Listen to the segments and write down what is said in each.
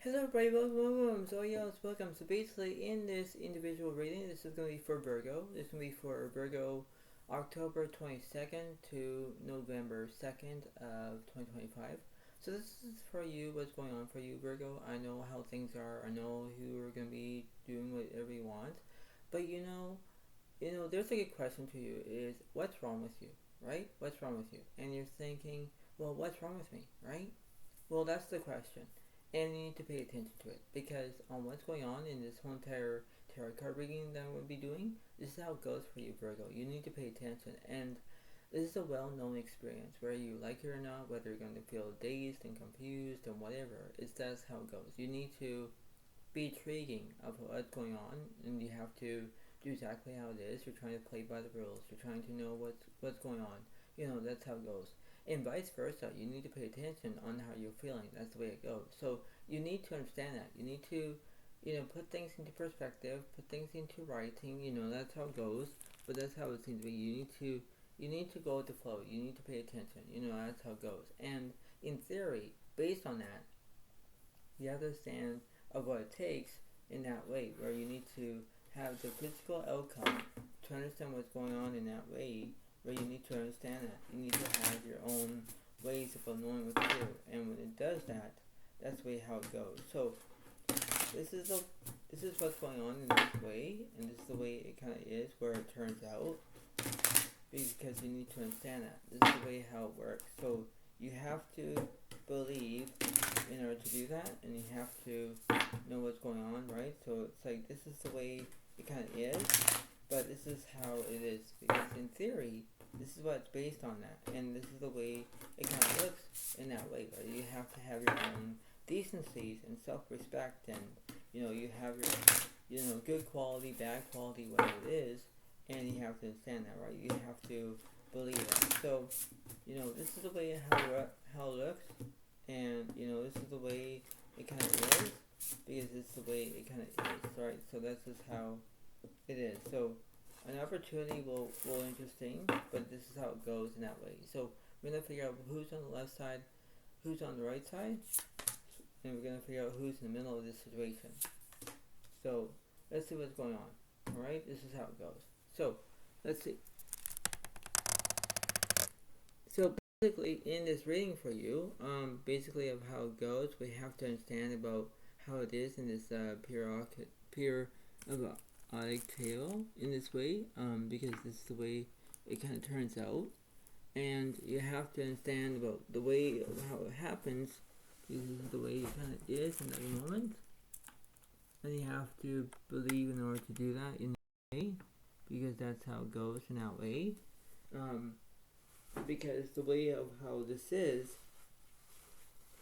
Hello everybody, welcome. So yeah, welcome. So basically in this individual reading, this is going to be for Virgo. This is going to be for Virgo October 22nd to November 2nd of 2025. So this is for you, what's going on for you, Virgo. I know how things are. I know you're going to be doing whatever you want. But there's a good question to you is what's wrong with you, right? What's wrong with you? And you're thinking, well, what's wrong with me, right? Well, that's the question. And you need to pay attention to it because on what's going on in this whole entire tarot card reading that we'll be doing, this is how it goes for you, Virgo. You need to pay attention. And this is a well known experience, whether you like it or not, whether you're going to feel dazed and confused and whatever. That's how it goes. You need to be intriguing of what's going on, and you have to do exactly how it is. You're trying to play by the rules. You're trying to know what's going on. That's how it goes. And vice versa, you need to pay attention on how you're feeling. That's the way it goes. So you need to understand that. You need to, put things into perspective, put things into writing. That's how it goes. But that's how it seems to be. You need to go with the flow. You need to pay attention. That's how it goes. And in theory, based on that, you have to understand of what it takes in that way, where you need to have the physical outcome to understand what's going on in that way, where you need to understand that. You need to have your own ways of knowing what to do. And when it does that, that's the way how it goes. So this is what's going on in this way, and this is the way it kind of is, where it turns out, because you need to understand that. This is the way how it works. So you have to believe in order to do that, and you have to know what's going on, right? So it's like this is the way it kind of is, but this is how it is, because in theory, this is what's based on that, and this is the way it kind of looks in that way. Right? You have to have your own decencies and self-respect, and you have your good quality, bad quality, whatever it is, and you have to understand that, right? You have to believe it. So this is the way how it looks, and this is the way it kind of is, because it's the way it kind of is, right? So that's just how it is. So an opportunity will interesting, but this is how it goes in that way. So we're gonna figure out who's on the left side, who's on the right side, and we're gonna figure out who's in the middle of this situation. So let's see what's going on. All right, this is how it goes. So let's see. So basically, in this reading for you, basically of how it goes, we have to understand about how it is in this periodic tale in this way, because this is the way it kind of turns out, and you have to understand about the way of how it happens. This is the way it kind of is in that moment, and you have to believe in order to do that in that way, because that's how it goes in that way. Because the way of how this is,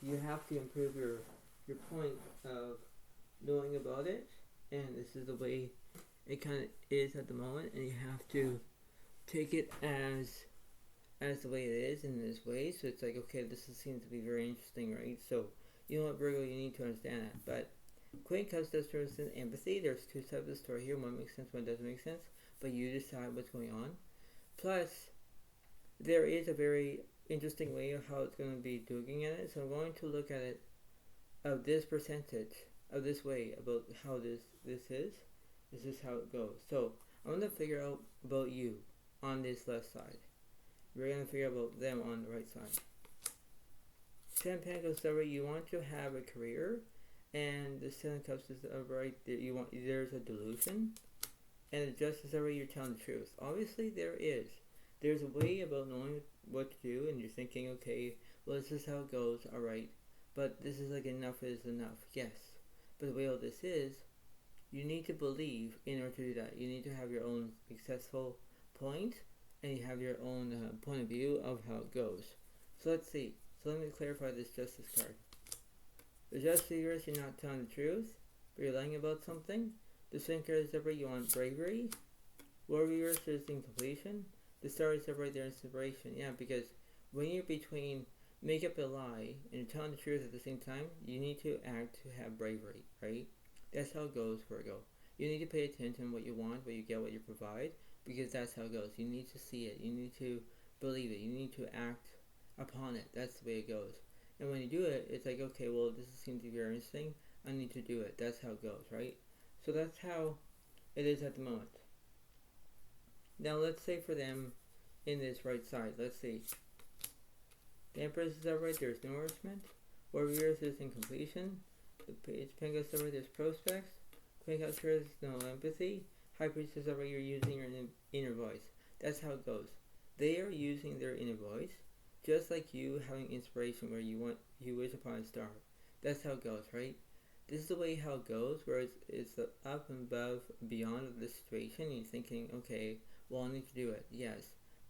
you have to improve your point of knowing about it, and this is the way it kind of is at the moment, and you have to take it as the way it is in this way. So it's like, okay, seems to be very interesting, right? So you know what, Virgo, you need to understand that. But Queen Cups does represent empathy. There's two sides of the story here. One makes sense, one doesn't make sense, but you decide what's going on. Plus, there is a very interesting way of how it's going to be looking at it. So I'm going to look at it of this percentage of this way about how this is. This is how it goes. So I'm going to figure out about you on this left side. We're going to figure out about them on the right side. Ten Pentacles is right. You want to have a career, and the Seven of Cups is right. There's a delusion, and the Justice is right. You're telling the truth. Obviously, there's a way about knowing what to do, and you're thinking, okay, well, this is how it goes. All right, but this is like enough is enough. Yes, but the way all this is, you need to believe in order to do that. You need to have your own successful point, and you have your own point of view of how it goes. So let's see. So let me clarify this Justice card. The Justice reverse, you're not telling the truth, but you're lying about something. The Strength card is separate, you want bravery. War reverse, there's incompletion. The Star is separate, there's inspiration. Yeah, because when you're between make up a lie and you're telling the truth at the same time, you need to act to have bravery, right? That's how it goes, Virgo. You need to pay attention to what you want, what you get, what you provide, because that's how it goes. You need to see it. You need to believe it. You need to act upon it. That's the way it goes. And when you do it, it's like, okay, well, this seems to be very interesting, I need to do it. That's how it goes, right? So that's how it is at the moment. Now let's say for them in this right side, let's see. The Empress is upright, there's nourishment. Warriors is incompletion. The Page Penguin is upright, there's prospects. Queen House here is no empathy. High Priestess is upright, you're using your inner voice. That's how it goes. They are using their inner voice, just like you having inspiration where you wish upon a star. That's how it goes, right? This is the way how it goes, where it's up and above, beyond the situation, and you're thinking, okay, well, I need to do it, yes.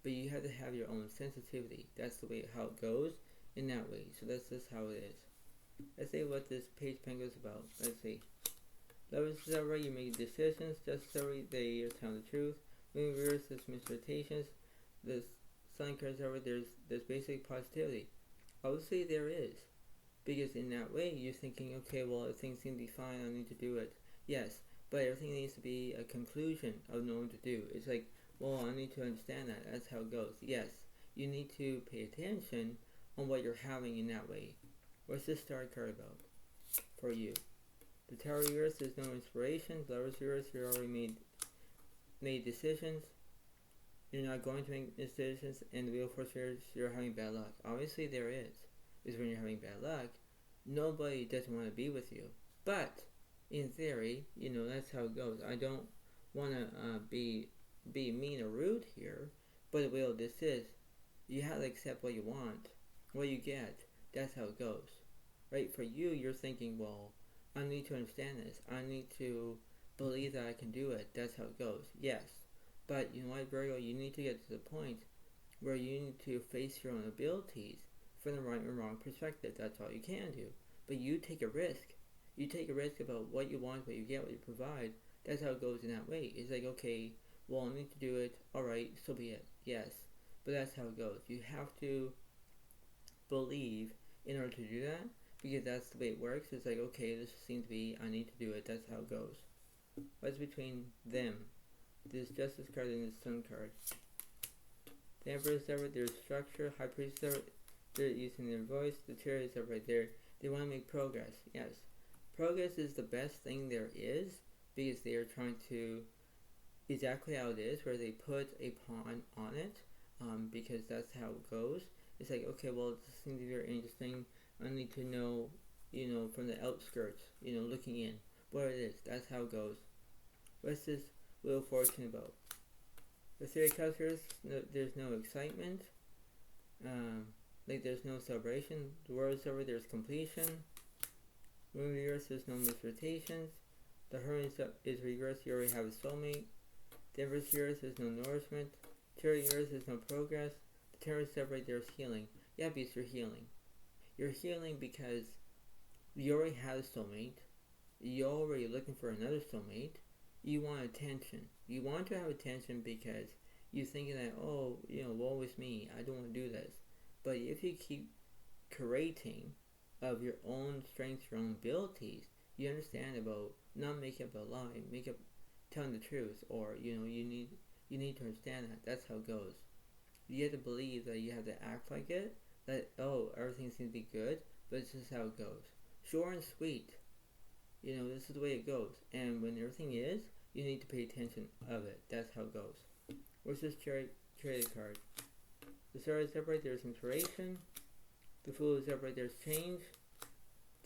But you have to have your own sensitivity. That's the way how it goes in that way. So that's just how it is. Let's see what this page penguin is about. Let's see. Lovers is alright, you make decisions. Justice is alright, they are telling the truth. Moon reverse is misrotations. The sun cards over, there's basic positivity. Obviously there is. Because in that way you're thinking, okay, well, if things seem to be fine, I need to do it. Yes, but everything needs to be a conclusion of knowing to do. It's like, well, I need to understand that. That's how it goes. Yes, you need to pay attention on what you're having in that way. What's this star card about for you? The Tower of Earth, there's no inspiration. Lovers of Earth, you're already made decisions. You're not going to make decisions. And the Wheel of Fortune, you're having bad luck. Obviously there is when you're having bad luck. Nobody doesn't want to be with you. But in theory, that's how it goes. I don't want to be mean or rude here, but the way this is, you have to accept what you want, what you get. That's how it goes, right? For you, you're thinking, well, I need to understand this. I need to believe that I can do it. That's how it goes. Yes, but you know what, Virgo, you need to get to the point where you need to face your own abilities from the right and wrong perspective. That's all you can do. But you take a risk. You take a risk about what you want, what you get, what you provide. That's how it goes in that way. It's like, okay, well, I need to do it. Alright, so be it. Yes. But that's how it goes. You have to believe in order to do that, because that's the way it works. It's like, okay, this seems to be, I need to do it. That's how it goes. What's between them? This Justice card and this Sun card. The Emperor is separate. There's structure. High Priest is separate. They're using their voice. The Chariot is right there. They want to make progress. Yes. Progress is the best thing there is, because they are trying to, exactly how it is, where they put a pawn on it, because that's how it goes. It's like, okay, well, this seems to be very interesting. I need to know, from the outskirts, looking in, what it is. That's how it goes. What's this Wheel of Fortune about? The Theory of Cultures, there's no excitement. There's no celebration. The world is over, there's completion. Moon of the Earth, there's no misrotations. The Hermit is regress, you already have a soulmate. The Empress of the Earth, there's no nourishment. Chariot of the Earth, there's no progress. The Terror is separate, there's healing. Yeah, because you're healing. You're healing because you already have a soulmate. You're already looking for another soulmate. You want attention. You want to have attention because you're thinking that, oh, woe is me. I don't want to do this. But if you keep creating of your own strengths, your own abilities, you understand about not making up a lie, telling the truth, or you need to understand that. That's how it goes. You have to believe that you have to act like it. That everything seems to be good, but this is how it goes. Short and sweet. This is the way it goes. And when everything is, you need to pay attention of it. That's how it goes. What's this Chariot card? The Star is upright, there's inspiration. The Fool is upright, there's change.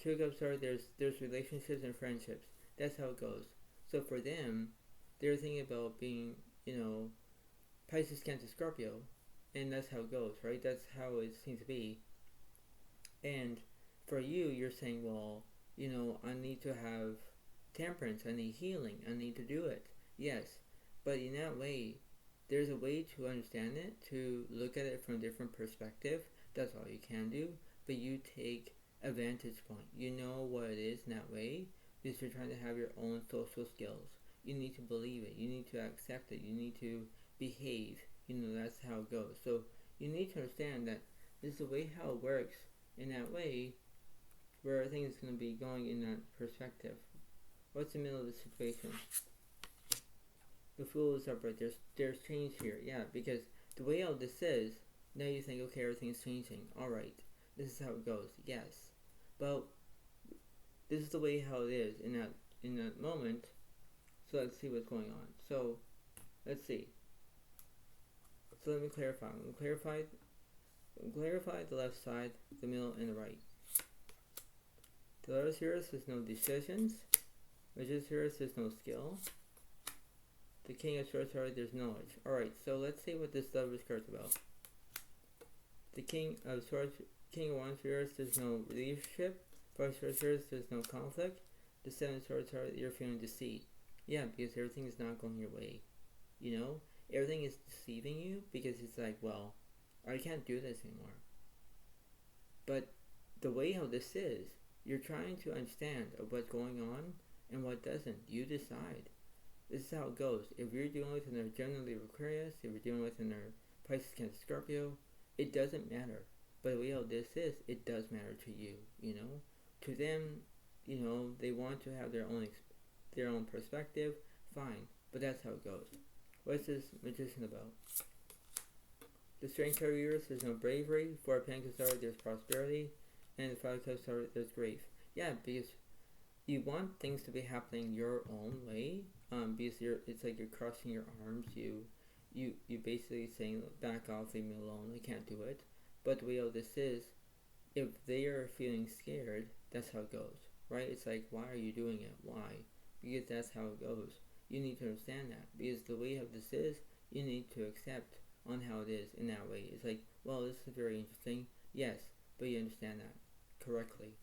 Two of Cups are there's relationships and friendships. That's how it goes. So for them, they're thinking about being, Pisces, Cancer, Scorpio, and that's how it goes, right? That's how it seems to be. And for you, you're saying, well, I need to have temperance, I need healing, I need to do it. Yes, but in that way, there's a way to understand it, to look at it from a different perspective. That's all you can do. But you take a vantage point. You know what it is in that way, because you're trying to have your own social skills. You need to believe it. You need to accept it. You need to behave. That's how it goes. So you need to understand that this is the way how it works in that way, where everything is going to be going in that perspective. What's the middle of the situation? The Fool is upright. There's change here. Yeah, because the way all this is, now you think, okay, everything's changing. Alright, this is how it goes. Yes. But this is the way how it is in that moment. So let's see what's going on. So let's see. So let me clarify. Clarify the left side, the middle, and the right. The Lover's here says no decisions. Magician's here says no skill. The King of Swords, there's knowledge. Alright, so let's see what this Lover's card's about. The King of Swords, King of Wands here says no leadership. Five of Swords here says no conflict. The Seven of Swords, you're feeling deceit. Yeah, because everything is not going your way. You know? Everything is deceiving you because it's like, well, I can't do this anymore. But the way how this is, you're trying to understand of what's going on and what doesn't. You decide. This is how it goes. If you're dealing with another Gemini, Libra, Aquarius, if you're dealing with another Pisces, Cancer, Scorpio, it doesn't matter. But the way how this is, it does matter to you. You know, to them, you know, they want to have their own perspective. Fine, but that's how it goes. What's this Magician about? The Strength card here says no bravery. Four of Pentacles, there's prosperity, and the Five of Cups, there's grief. Yeah, because you want things to be happening your own way. Because it's like you're crossing your arms. You basically saying, back off, leave me alone. I can't do it. But the way how this is, if they are feeling scared, that's how it goes, right? It's like, why are you doing it? Why? Because that's how it goes. You need to understand that, because the way how this is, you need to accept on how it is in that way. It's like, well, this is very interesting. Yes, but you understand that correctly.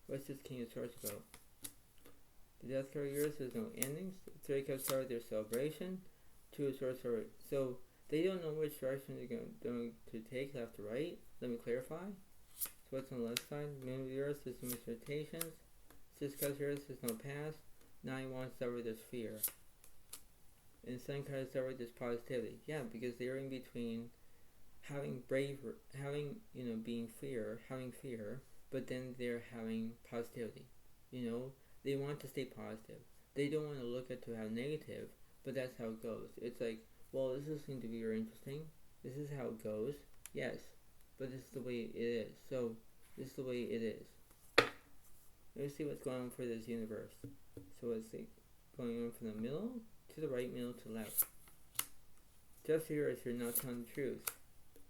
What's this King of Swords about? The Death card here says no endings. Three of Cups, there's celebration. Two of Swords, so they don't know which direction they're going to take, left or right. Let me clarify. So what's on the left side? Moon of the Earth says no expectations. Six of Cups here says no past. Nine of Wands, there's fear. And Sun card, there's positivity. Yeah, because they're in between having being having fear, but then they're having positivity. You know, they want to stay positive. They don't want to look at to have negative, but that's how it goes. It's like, well, this is going to be very interesting. This is how it goes. Yes, but this is the way it is. So, this is the way it is. Let's see what's going on for this universe. So let's see, going on from the middle to the right, middle to left. Just here as you're not telling the truth.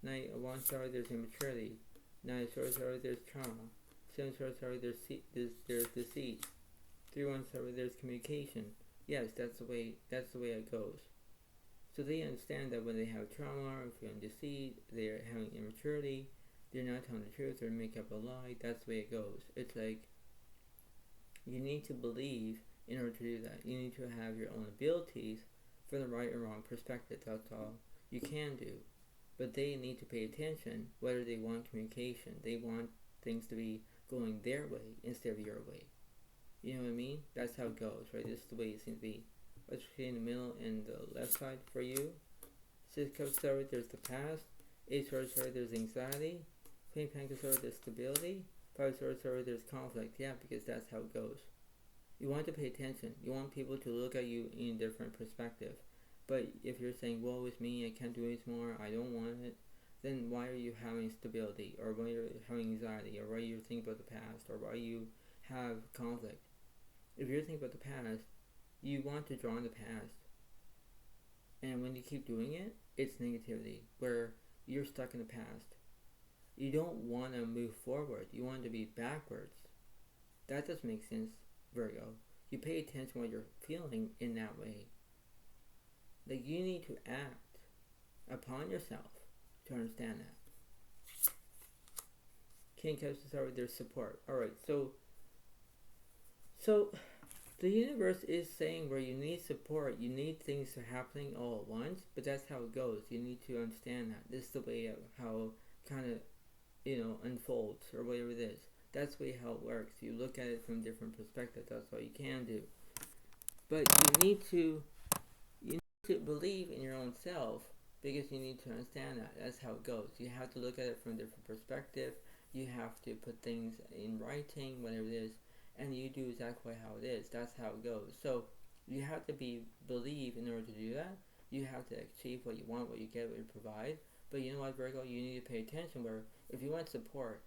Knight of Wands, there's immaturity. Nine of Swords, there's trauma. Seven of Swords, there's deceit. Three of Wands, there's communication. Yes, that's the way it goes. So they understand that when they have trauma or feeling deceit, they're having immaturity, they're not telling the truth, or make up a lie. That's the way it goes. It's like, you need to believe in order to do that. You need to have your own abilities from the right or wrong perspective. That's all you can do. But they need to pay attention whether they want communication. They want things to be going their way instead of your way. You know what I mean? That's how it goes, right? This is the way it seems to be. Let's see in the middle and the left side for you. Six of Cups, there's the past. Eight of Swords, there's anxiety. Queen of Pentacles, there's stability. Five of Swords, there's conflict. Yeah, because that's how it goes. You want to pay attention. You want people to look at you in a different perspective. But if you're saying, woe is me, I can't do it anymore, I don't want it, then why are you having stability? Or why are you having anxiety? Or why are you thinking about the past? Or why you have conflict? If you're thinking about the past, you want to draw on the past. And when you keep doing it, it's negativity, where you're stuck in the past. You don't want to move forward. You want to be backwards. That doesn't make sense, Virgo. You pay attention to what you're feeling in that way. Like, you need to act upon yourself to understand that. King of Cups, there's support. Alright, so the universe is saying where you need support, you need things to happening all at once, but that's how it goes. You need to understand that. This is the way of how kind of, unfolds, or whatever it is. That's the way how it works. You look at it from different perspectives. That's all you can do. But you need to believe in your own self, because you need to understand that. That's how it goes. You have to look at it from a different perspective. You have to put things in writing, whatever it is, and you do exactly how it is. That's how it goes. So you have to believe in order to do that. You have to achieve what you want, what you get, what you provide. But you know what, Virgo? You need to pay attention where if you want support,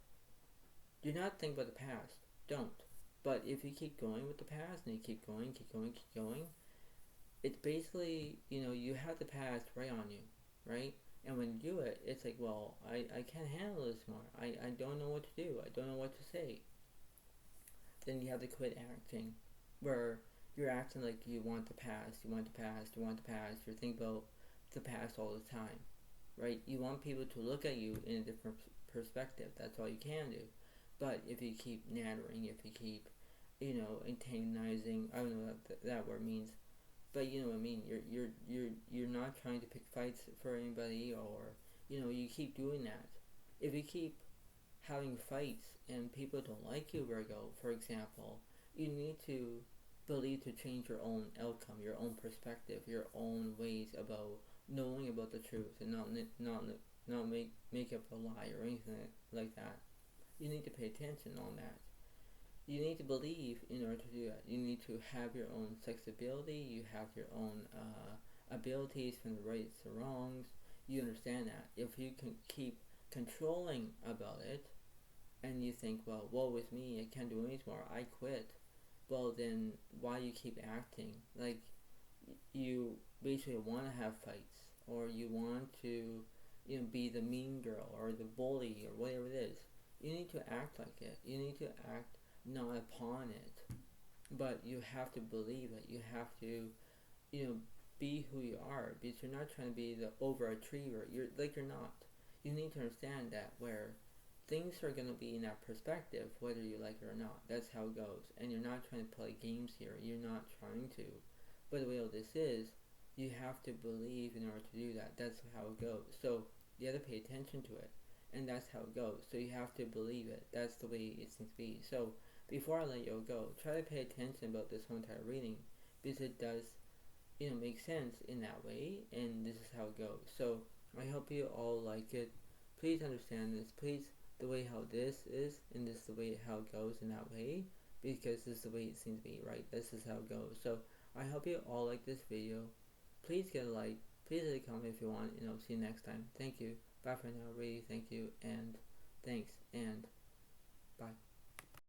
do not think about the past. Don't. But if you keep going with the past and you keep going, it's basically, you have the past right on you, right? And when you do it, it's like, well, I can't handle this more. I don't know what to do. I don't know what to say. Then you have to quit acting, where you're acting like you want the past, you want the past, you want the past. You're thinking about the past all the time, right? You want people to look at you in a different perspective. That's all you can do. But if you keep nattering, if you keep, antagonizing, I don't know what that word means, but you know what I mean. You're not trying to pick fights for anybody, or you keep doing that. If you keep having fights and people don't like you, Virgo, for example, you need to believe to change your own outcome, your own perspective, your own ways about knowing about the truth, and not make up a lie or anything like that. You need to pay attention on that. You need to believe in order to do that. You need to have your own flexibility. You have your own abilities from the rights to wrongs. You understand that. If you can keep controlling about it, and you think, well, woe is me, I can't do anymore, I quit. Well, then why you keep acting like you basically want to have fights, or you want to, be the mean girl or the bully or whatever it is? You need to act like it. You need to act not upon it, but you have to believe it. You have to, be who you are, because you're not trying to be the overachiever. You're not. You need to understand that where things are going to be in that perspective, whether you like it or not. That's how it goes. And you're not trying to play games here. You're not trying to. But the way all this is, you have to believe in order to do that. That's how it goes. So you have to pay attention to it. And that's how it goes. So you have to believe it. That's the way it seems to be. So before I let you go, try to pay attention about this whole entire reading, because it does, make sense in that way, and this is how it goes. So I hope you all like it. Please understand this. Please, the way how this is, and this is the way how it goes in that way, because this is the way it seems to be, right? This is how it goes. So I hope you all like this video. Please get a like. Please leave a comment if you want, and I'll see you next time. Thank you. Bye for now. Really, thank you, and thanks, and bye.